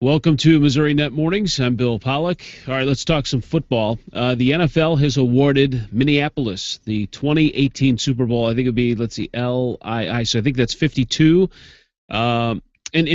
Welcome to Missouri Net Mornings. I'm Bill Pollock. All right, let's talk some football. The NFL has awarded Minneapolis the 2018 Super Bowl. I think it would be, let's see, LII. So I think that's 52. And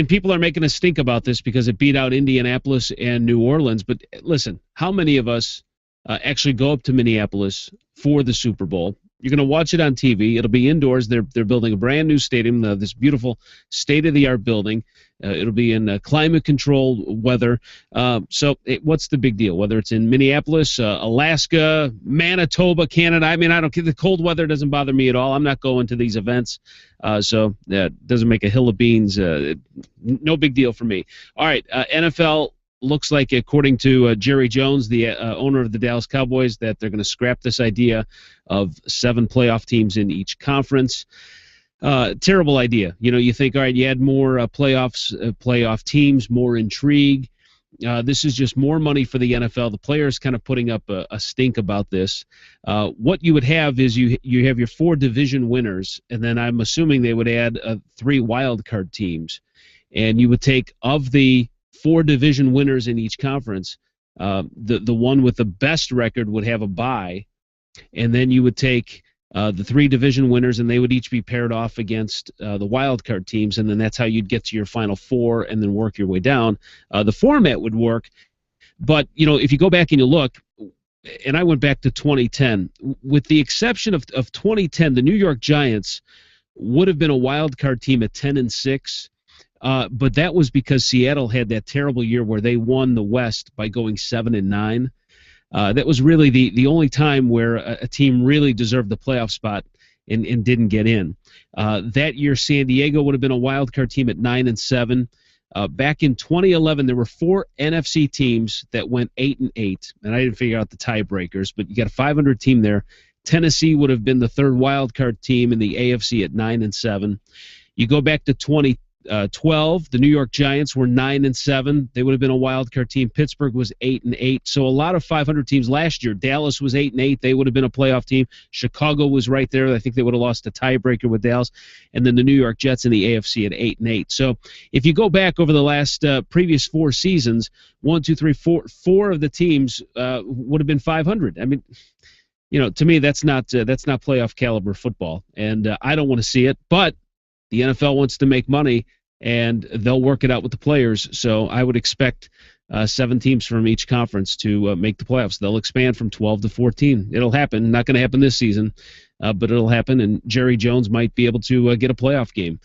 people are making a stink about this because it beat out Indianapolis and New Orleans. But listen, how many of us actually go up to Minneapolis for the Super Bowl? You're going to watch it on TV. It'll be indoors. They're building a brand new stadium, this beautiful state-of-the-art building. It'll be in climate-controlled weather. What's the big deal? Whether it's in Minneapolis, Alaska, Manitoba, Canada. I mean, I don't care. The cold weather doesn't bother me at all. I'm not going to these events. It doesn't make a hill of beans. No big deal for me. All right, NFL looks like, according to Jerry Jones, the owner of the Dallas Cowboys, that they're going to scrap this idea of 7 playoff teams in each conference. Terrible idea. You know, you think, all right, you add more playoff teams, more intrigue. This is just more money for the NFL. The players kind of putting up a stink about this. What you would have is you have your 4 division winners, and then I'm assuming they would add 3 wild card teams, and you would take, of the 4 division winners in each conference, the one with the best record would have a bye, and then you would take the 3 division winners, and they would each be paired off against the wild card teams, and then that's how you'd get to your final 4 and then work your way down. The format would work, but if you go back and you look, and I went back to 2010, with the exception of 2010, the New York Giants would have been a wild card team at 10-6. But that was because Seattle had that terrible year where they won the West by going 7-9. That was really the only time where a team really deserved the playoff spot and didn't get in. That year, San Diego would have been a wild card team at 9-7. Back in 2011, there were 4 NFC teams that went 8-8, and I didn't figure out the tiebreakers, but you got a 500 team there. Tennessee would have been the 3rd wild card team in the AFC at 9-7. You go back to 2012, the New York Giants were 9-7. They would have been a wild card team. Pittsburgh was 8-8. So a lot of 500 teams last year. Dallas was 8-8. They would have been a playoff team. Chicago was right there. I think they would have lost a tiebreaker with Dallas. And then the New York Jets in the AFC at 8-8. So if you go back over the last previous 4 seasons, 4 of the teams would have been 500. I mean, to me, that's not playoff caliber football, and I don't want to see it. But the NFL wants to make money, and they'll work it out with the players. So I would expect 7 teams from each conference to make the playoffs. They'll expand from 12 to 14. It'll happen. Not going to happen this season, but it'll happen, and Jerry Jones might be able to get a playoff game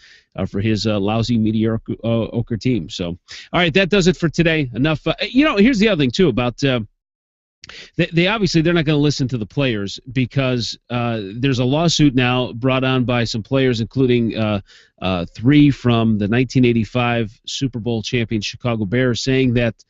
for his lousy, mediocre team. So, all right, that does it for today. Enough. Here's the other thing, too, about they obviously they're not going to listen to the players because there's a lawsuit now brought on by some players, including 3 from the 1985 Super Bowl champion Chicago Bears, saying that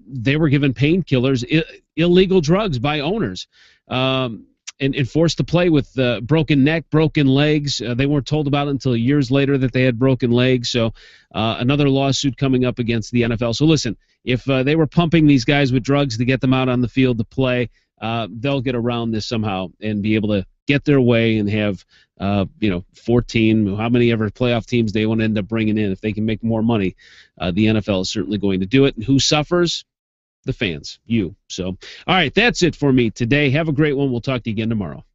they were given painkillers, illegal drugs by owners, and forced to play with broken neck, broken legs. They weren't told about it until years later that they had broken legs. So another lawsuit coming up against the NFL. So listen, if they were pumping these guys with drugs to get them out on the field to play, they'll get around this somehow and be able to get their way and have 14, how many ever playoff teams they want to end up bringing in. If they can make more money, the NFL is certainly going to do it. And who suffers? The fans, you. So, all right, that's it for me today. Have a great one. We'll talk to you again tomorrow.